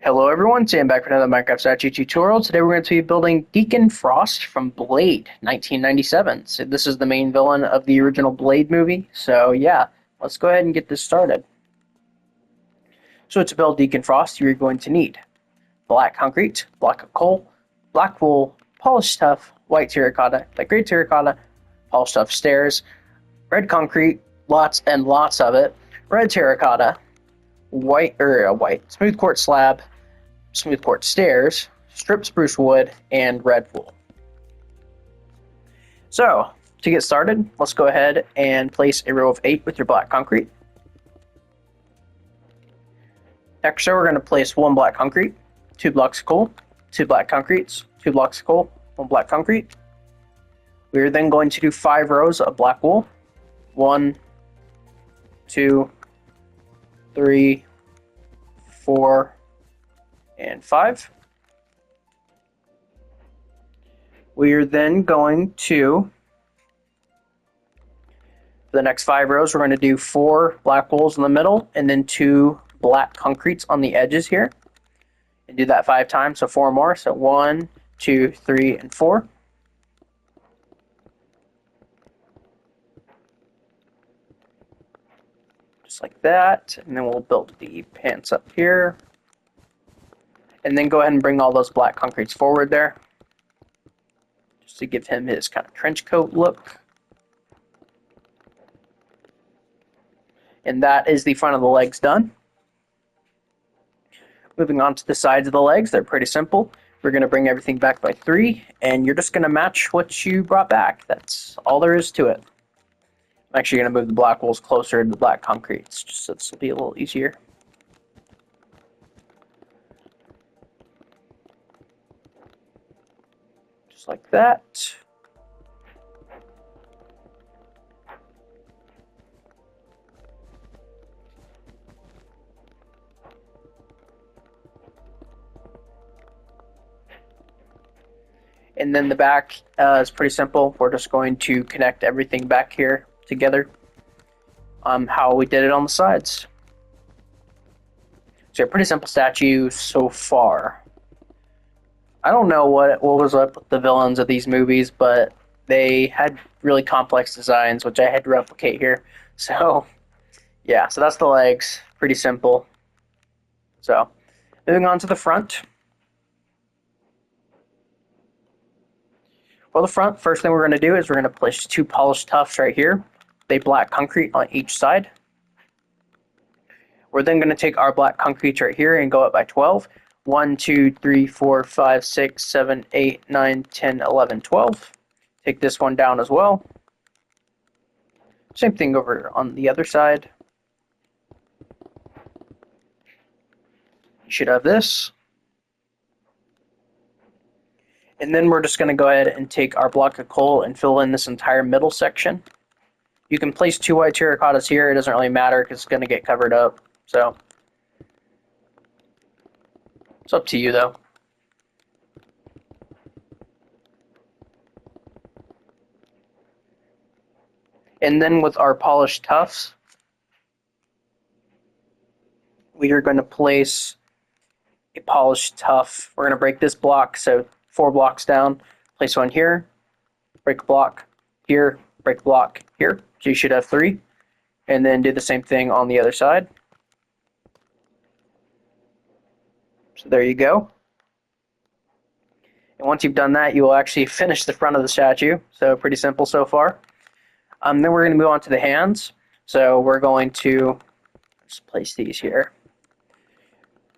Hello everyone, today I'm back with another Minecraft statue tutorial. Today we're going to be building Deacon Frost from Blade, 1997. So this is the main villain of the original Blade movie. So yeah, let's go ahead and get this started. So to build Deacon Frost, you're going to need black concrete, block of coal, black wool, polished tuff, white terracotta, like gray terracotta, polished tuff stairs, red concrete, lots and lots of it, red terracotta, smooth quartz slab, smooth quartz stairs, stripped spruce wood, and red wool. So, to get started, let's go ahead and place a row of 8 with your black concrete. Next row, we're going to place 1 black concrete, 2 blocks of coal, 2 black concretes, 2 blocks of coal, 1 black concrete. We are then going to do 5 rows of black wool. 1, 2, 3, 4, and 5. We are then going to, for the next 5 rows, we're going to do 4 black wools in the middle and then 2 black concretes on the edges here. And do that 5 times, so 4 more. So 1, 2, 3, and 4. Just like that. And then we'll build the pants up here. And then go ahead and bring all those black concretes forward there, just to give him his kind of trench coat look. And that is the front of the legs done. Moving on to the sides of the legs, they're pretty simple. We're going to bring everything back by 3, and you're just going to match what you brought back. That's all there is to it. I'm actually going to move the black wools closer to the black concretes, just so this will be a little easier. Just like that. And then the back is pretty simple. We're just going to connect everything back here together, how we did it on the sides. So a pretty simple statue so far. I don't know what was up with the villains of these movies, but they had really complex designs, which I had to replicate here. So, yeah, so that's the legs. Pretty simple. So, moving on to the front. For the front, first thing we're going to do is we're going to place 2 polished tufts right here. They black concrete on each side. We're then going to take our black concrete right here and go up by 12. 1, 2, 3, 4, 5, 6, 7, 8, 9, 10, 11, 12. Take this one down as well. Same thing over on the other side. You should have this. And then we're just going to go ahead and take our block of coal and fill in this entire middle section. You can place 2 white terracottas here. It doesn't really matter because it's going to get covered up. So it's up to you, though. And then with our polished tufts, we are going to place a polished tuff. We're going to break this block, so 4 blocks down. Place one here, break a block here, break a block here. So you should have 3. And then do the same thing on the other side. So there you go. And once you've done that, you will actually finish the front of the statue. So pretty simple so far. Then we're going to move on to the hands. So we're going to just place these here.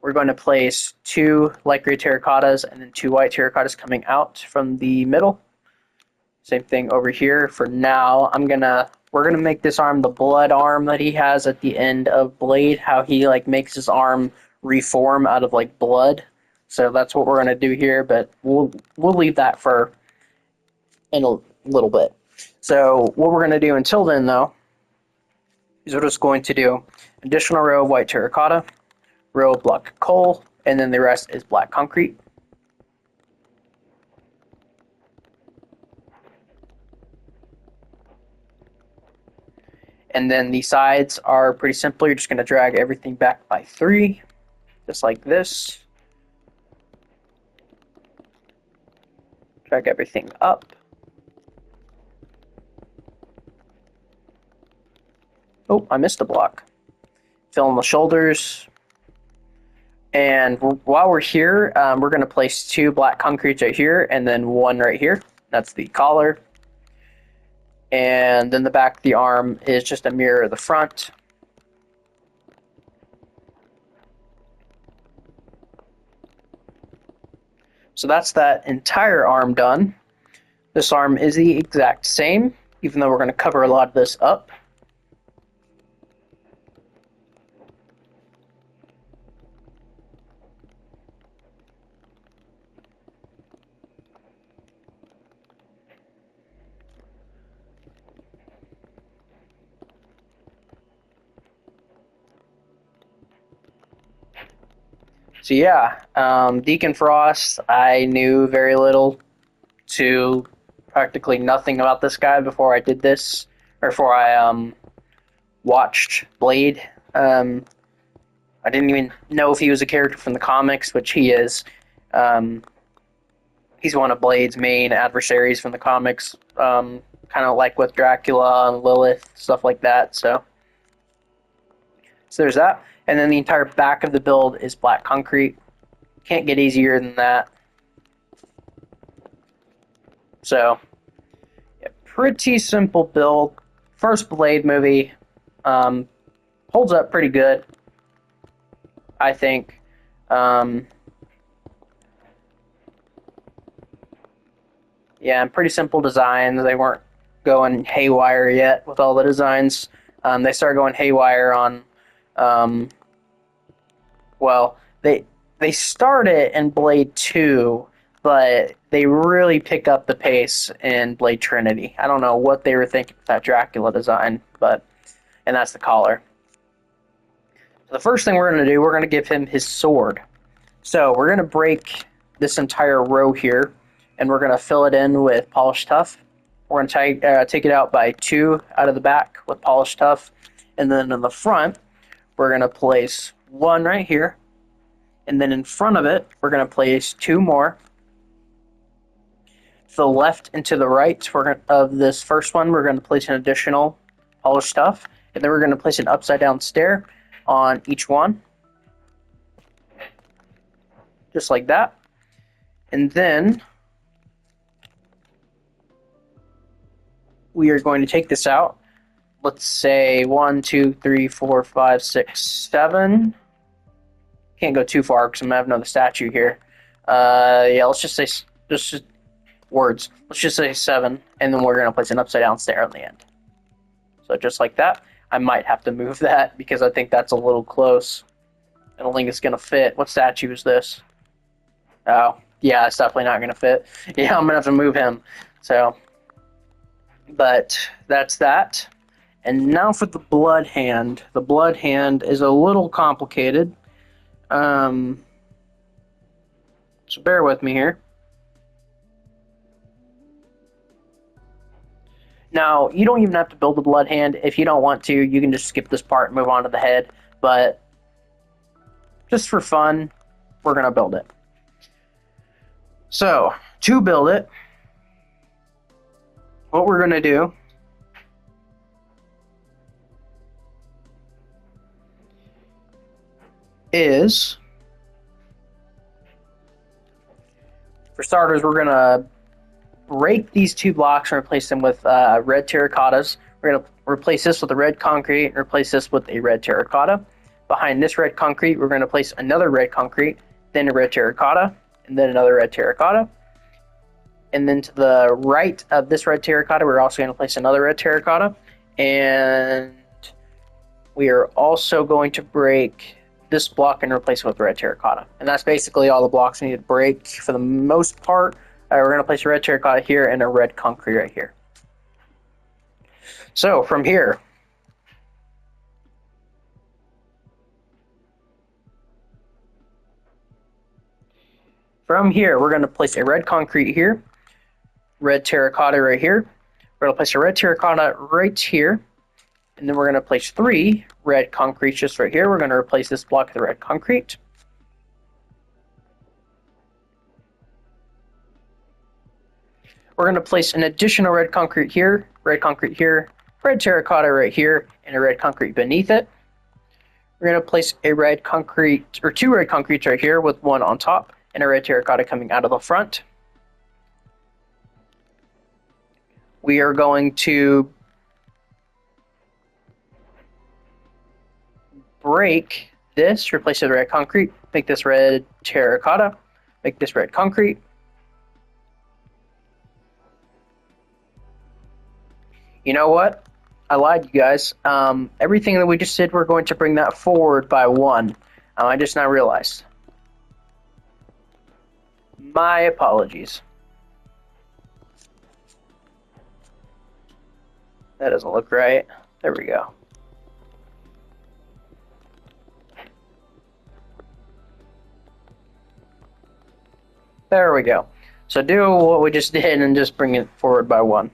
We're going to place 2 light gray terracottas and then 2 white terracottas coming out from the middle. Same thing over here. For now, we're gonna make this arm the blood arm that he has at the end of Blade. How he makes his arm reform out of blood. So that's what we're gonna do here. But we'll leave that for in a little bit. So what we're gonna do until then, though, is we're just going to do additional row of white terracotta, row of block of coal, and then the rest is black concrete. And then the sides are pretty simple. You're just going to drag everything back by 3, just like this. Drag everything up. Oh, I missed a block. Fill in the shoulders. And while we're here, we're going to place 2 black concretes right here and then 1 right here. That's the collar. And then the back of the arm is just a mirror of the front. So that's that entire arm done. This arm is the exact same, even though we're going to cover a lot of this up. So yeah, Deacon Frost, I knew very little to practically nothing about this guy before I did this, or before I watched Blade. I didn't even know if he was a character from the comics, which he is. He's one of Blade's main adversaries from the comics, kind of like with Dracula and Lilith, stuff like that. So there's that. And then the entire back of the build is black concrete. Can't get easier than that. So, yeah, pretty simple build. First Blade movie. Holds up pretty good, I think. Yeah, pretty simple designs. They weren't going haywire yet with all the designs. They started going haywire on... well, they started in Blade 2, but they really pick up the pace in Blade Trinity. I don't know what they were thinking with that Dracula design, and that's the collar. So the first thing we're going to do, we're going to give him his sword. So we're going to break this entire row here, and we're going to fill it in with polished tuff. We're going to take it out by 2 out of the back with polished tuff, and then in the front, we're going to place 1 right here, and then in front of it, we're going to place 2 more. To the left and to the right of this first one, we're going to place an additional polished tuff, and then we're going to place an upside down stair on each one, just like that. And then we are going to take this out. Let's say 1, 2, 3, 4, 5, 6, 7. Can't go too far because I'm gonna have another statue here. Yeah, let's just say just words. Let's just say 7, and then we're gonna place an upside down stair on the end. So just like that. I might have to move that because I think that's a little close. I don't think it's gonna fit. What statue is this? Oh, yeah, it's definitely not gonna fit. Yeah, I'm gonna have to move him. So, but that's that. And now for the blood hand. The blood hand is a little complicated. So bear with me here. Now, you don't even have to build the blood hand. If you don't want to, you can just skip this part and move on to the head. But just for fun, we're going to build it. So, to build it, what we're going to do is, for starters, we're going to break these 2 blocks and replace them with red terracottas. We're going to replace this with a red concrete and replace this with a red terracotta. Behind this red concrete, we're going to place another red concrete, then a red terracotta, and then another red terracotta. And then to the right of this red terracotta, we're also going to place another red terracotta. And we are also going to break this block and replace it with red terracotta. And that's basically all the blocks we need to break for the most part. We're going to place a red terracotta here and a red concrete right here. So from here, we're going to place a red concrete here, red terracotta right here. We're going to place a red terracotta right here, and then we're going to place 3 red concretes just right here. We're going to replace this block with the red concrete. We're going to place an additional red concrete here, red terracotta right here, and a red concrete beneath it. We're going to place a red concrete, or two red concretes right here with one on top, and a red terracotta coming out of the front. We are going to break this, replace it with red concrete, make this red terracotta, make this red concrete. You know what? I lied, you guys. Everything that we just did, we're going to bring that forward by 1. I just now realized. My apologies. That doesn't look right. There we go. There we go. So do what we just did and just bring it forward by 1.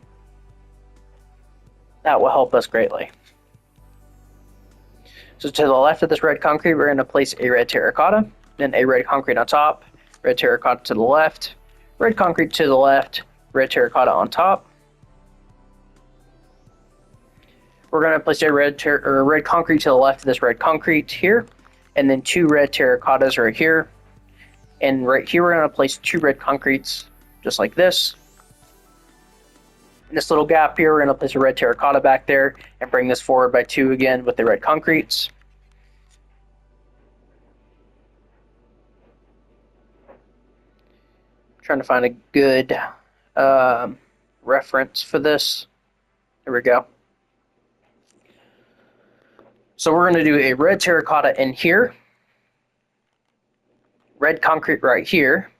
That will help us greatly. So to the left of this red concrete, we're going to place a red terracotta, then a red concrete on top, red terracotta to the left, red concrete to the left, red terracotta on top. We're going to place a red concrete to the left of this red concrete here, and then 2 red terracottas right here. And right here, we're going to place 2 red concretes, just like this. In this little gap here, we're going to place a red terracotta back there and bring this forward by 2 again with the red concretes. Trying to find a good reference for this. There we go. So we're going to do a red terracotta in here, red concrete right here,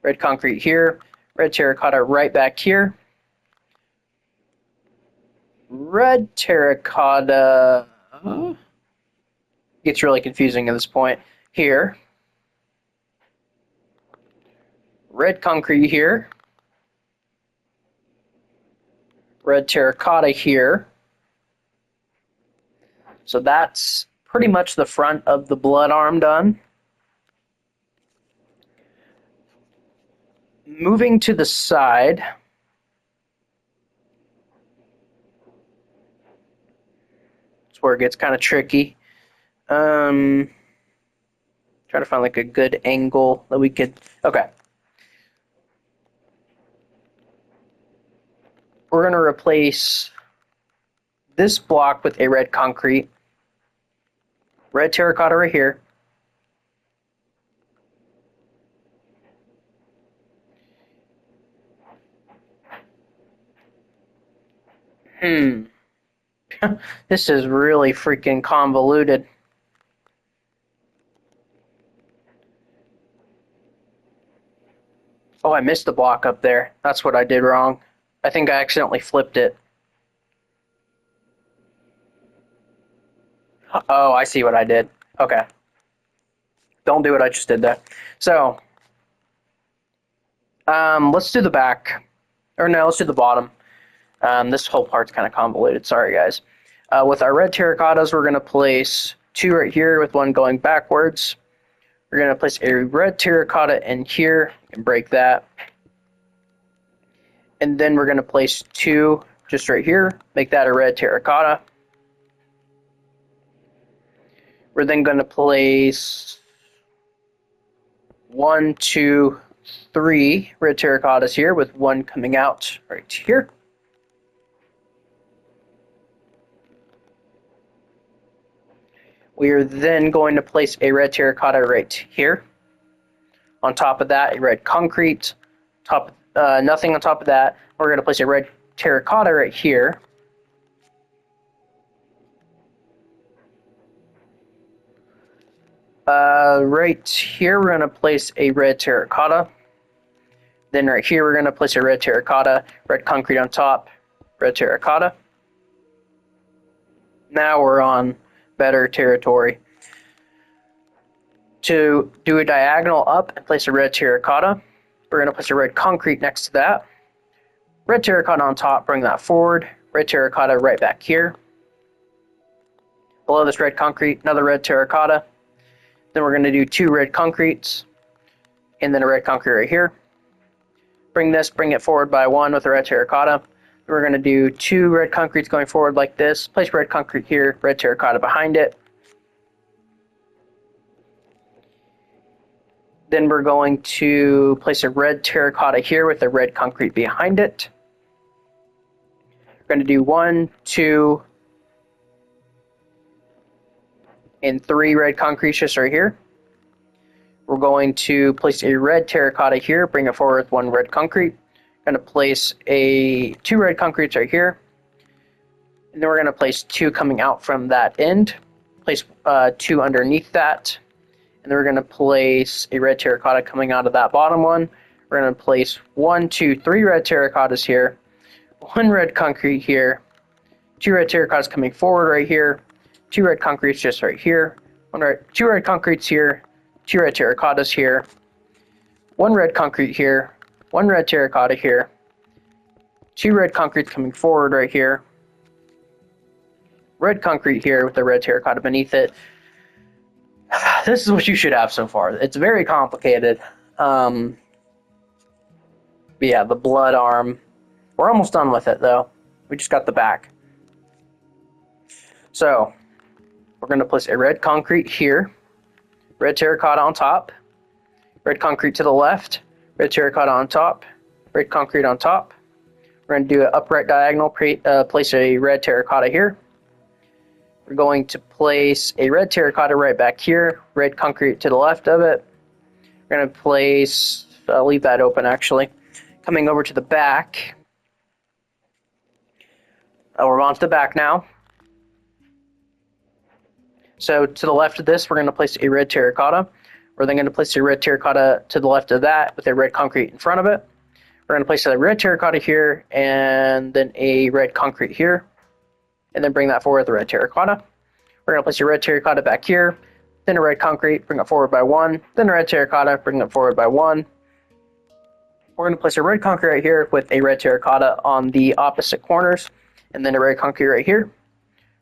red concrete here, red terracotta right back here, red terracotta, gets really confusing at this point, here, red concrete here, red terracotta here. So that's pretty much the front of the blood arm done. Moving to the side, that's where it gets kind of tricky. Trying to find like a good angle that we could. Okay. We're going to replace this block with a red concrete, red terracotta right here. This is really freaking convoluted. Oh, I missed the block up there. That's what I did wrong. I think I accidentally flipped it. Oh, I see what I did. Okay. Don't do what I just did there. So, let's do the back. Or no, let's do the bottom. This whole part's kind of convoluted. Sorry, guys. With our red terracottas, we're going to place 2 right here with 1 going backwards. We're going to place a red terracotta in here and break that. And then we're going to place 2 just right here, make that a red terracotta. We're then going to place 1, 2, 3 red terracottas here with 1 coming out right here. We are then going to place a red terracotta right here. On top of that, a red concrete. Nothing on top of that. We're going to place a red terracotta right here. Right here, we're going to place a red terracotta. Then right here, we're going to place a red terracotta, red concrete on top, red terracotta. Now we're on better territory. To do a diagonal up and place a red terracotta, we're going to place a red concrete next to that. Red terracotta on top, bring that forward. Red terracotta right back here. Below this red concrete, another red terracotta. Then we're going to do 2 red concretes, and then a red concrete right here. bring it forward by 1 with a red terracotta. We're going to do 2 red concretes going forward like this. Place red concrete here, red terracotta behind it. Then we're going to place a red terracotta here with a red concrete behind it. We're going to do 1, 2, and 3 red concretes just right here. We're going to place a red terracotta here, bring it forward with 1 red concrete. Going to place 2 red concretes right here. And then we're going to place 2 coming out from that end. Place 2 underneath that. And then we're going to place a red terracotta coming out of that bottom one. We're going to place 1, 2, 3 red terracottas here. 1 red concrete here. 2 red terracottas coming forward right here. 2 red concretes just right here. 2 red concretes here. 2 red terracottas here. 1 red concrete here. 1 red terracotta here. 2 red concretes coming forward right here. Red concrete here with the red terracotta beneath it. This is what you should have so far. It's very complicated. But yeah, the blood arm. We're almost done with it though. We just got the back. So we're going to place a red concrete here. Red terracotta on top. Red concrete to the left. Red terracotta on top. Red concrete on top. We're going to do an upright diagonal. Place a red terracotta here. We're going to place a red terracotta right back here. Red concrete to the left of it. We're going to place, I'll leave that open actually. Coming over to the back. We're on to the back now. So to the left of this, we're going to place a red terracotta. We're then going to place a red terracotta to the left of that with a red concrete in front of it. We're going to place a red terracotta here and then a red concrete here. And then bring that forward with a red terracotta. We're going to place a red terracotta back here, then a red concrete, bring it forward by 1, then a red terracotta, bring it forward by 1. We're going to place a red concrete right here with a red terracotta on the opposite corners, and then a red concrete right here.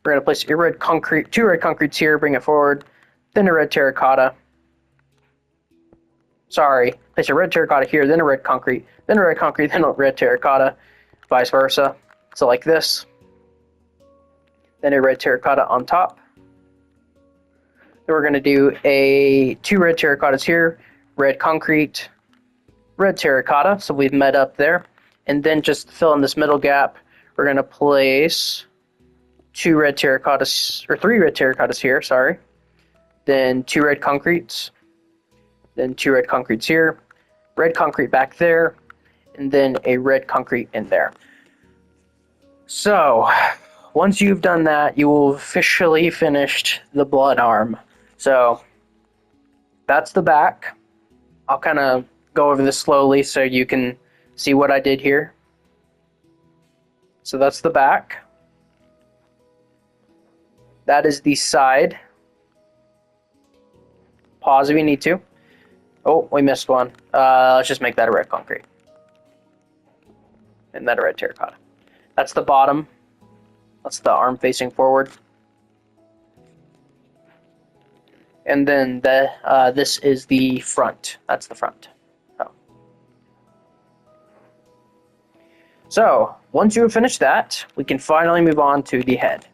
We're going to place a red concrete, 2 red concretes here, bring it forward, then a red terracotta. Place a red terracotta here, then a red concrete, then a red concrete, then a red terracotta, vice versa. So like this. Then a red terracotta on top. Then we're going to do 2 red terracottas here, red concrete, red terracotta, so we've met up there. And then just fill in this middle gap, we're going to place 2 red terracottas, or 3 red terracottas here, sorry. Then 2 red concretes, then 2 red concretes here, red concrete back there, and then a red concrete in there. So once you've done that, you will have officially finished the blood arm. So that's the back. I'll kind of go over this slowly so you can see what I did here. So that's the back. That is the side. Pause if you need to. Oh, we missed one. Let's just make that a red concrete. And that a red terracotta. That's the bottom. That's the arm facing forward. And then this is the front. That's the front. So once you have finished that, we can finally move on to the head.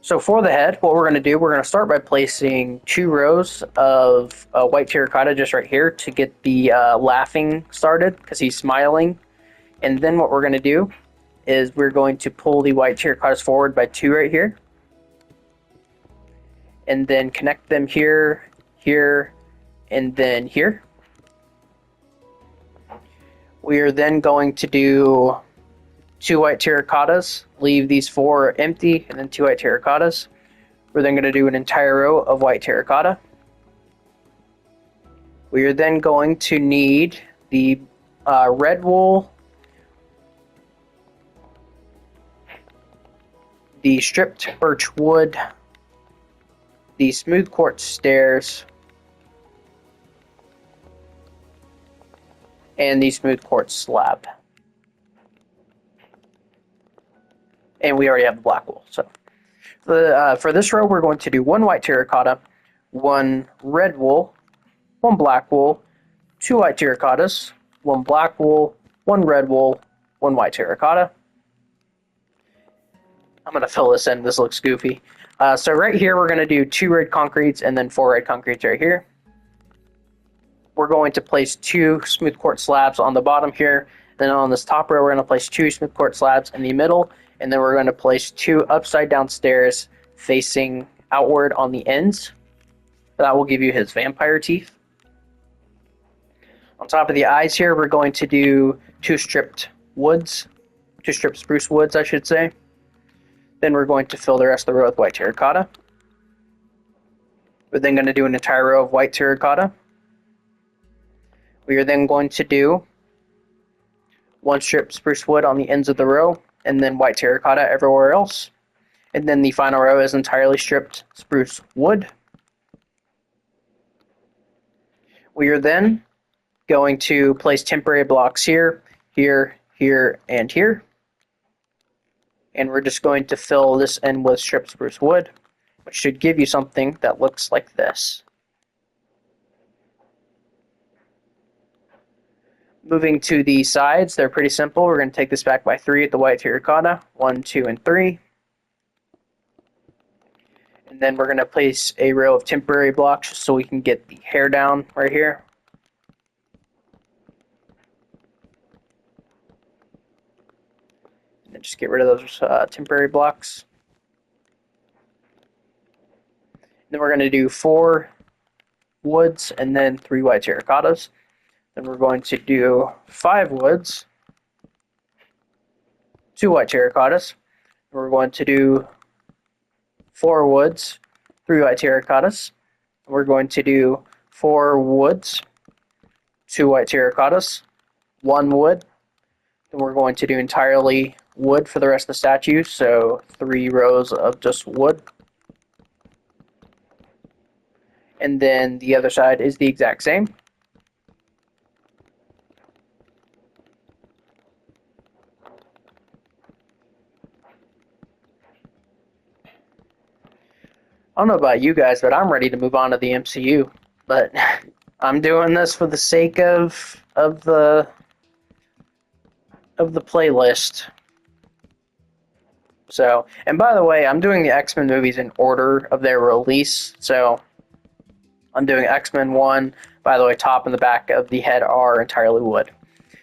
So for the head, what we're going to do, we're going to start by placing 2 rows of white terracotta just right here to get the laughing started, because he's smiling. And then what we're going to do is we're going to pull the white terracottas forward by 2 right here. And then connect them here, here, and then here. We are then going to do 2 white terracottas, leave these 4 empty, and then 2 white terracottas. We're then going to do an entire row of white terracotta. We are then going to need the red wool, the stripped birch wood, the smooth quartz stairs, and the smooth quartz slab. And we already have the black wool. So for this row, we're going to do 1 white terracotta, 1 red wool, 1 black wool, 2 white terracottas, 1 black wool, 1 red wool, 1 white terracotta. I'm going to fill this in. This looks goofy. So right here, we're going to do 2 red concretes and then 4 red concretes right here. We're going to place 2 smooth quartz slabs on the bottom here. Then on this top row, we're going to place 2 smooth quartz slabs in the middle. And then we're going to place 2 upside down stairs facing outward on the ends. That will give you his vampire teeth. On top of the eyes here, we're going to do 2 stripped spruce woods, I should say. Then we're going to fill the rest of the row with white terracotta. We're then going to do an entire row of white terracotta. We are then going to do 1 strip spruce wood on the ends of the row, and then white terracotta everywhere else. And then the final row is entirely stripped spruce wood. We are then going to place temporary blocks here, here, here, and here. And we're just going to fill this in with stripped spruce wood, which should give you something that looks like this. Moving to the sides, they're pretty simple. We're going to take this back by 3 at the white terracotta, 1, 2, and 3. And then we're going to place a row of temporary blocks so we can get the hair down right here. And just get rid of those temporary blocks. Then we're going to do 4 woods and then 3 white terracottas. Then we're going to do 5 woods, 2 white terracottas. We're going to do 4 woods, 3 white terracottas. We're going to do 4 woods, 2 white terracottas, 1 wood. Then we're going to do entirely wood for the rest of the statue, so 3 rows of just wood. And then the other side is the exact same. I don't know about you guys, but I'm ready to move on to the MCU. But I'm doing this for the sake of the playlist. So, and by the way, I'm doing the X-Men movies in order of their release. So, I'm doing X-Men 1. By the way, top and the back of the head are entirely wood.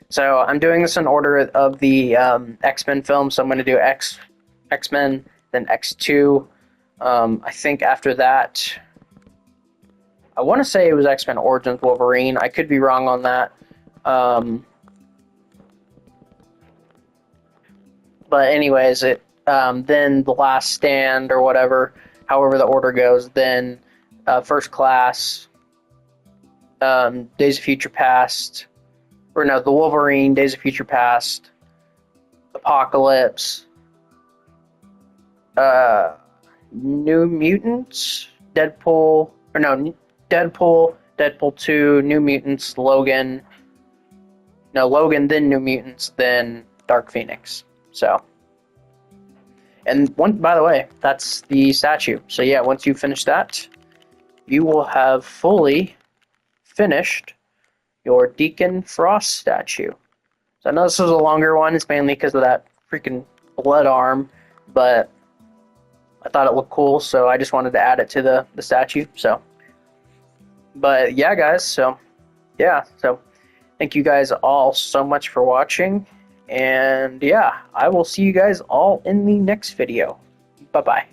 So, I'm doing this in order of the X-Men films. So, I'm going to do X-Men, then X2. I think after that, I want to say it was X-Men Origins Wolverine. I could be wrong on that. But anyways, then The Last Stand or whatever, however the order goes, then First Class, Days of Future Past, or no, The Wolverine, Days of Future Past, Apocalypse, New Mutants, Deadpool, Deadpool 2, New Mutants, Logan, then New Mutants, then Dark Phoenix. So, and by the way, that's the statue. So yeah, once you finish that, you will have fully finished your Deacon Frost statue. So I know this was a longer one. It's mainly because of that freaking blood arm, but I thought it looked cool, so I just wanted to add it to the statue. So, but yeah, guys. So, yeah. So, thank you guys all so much for watching. And yeah, I will see you guys all in the next video. Bye-bye.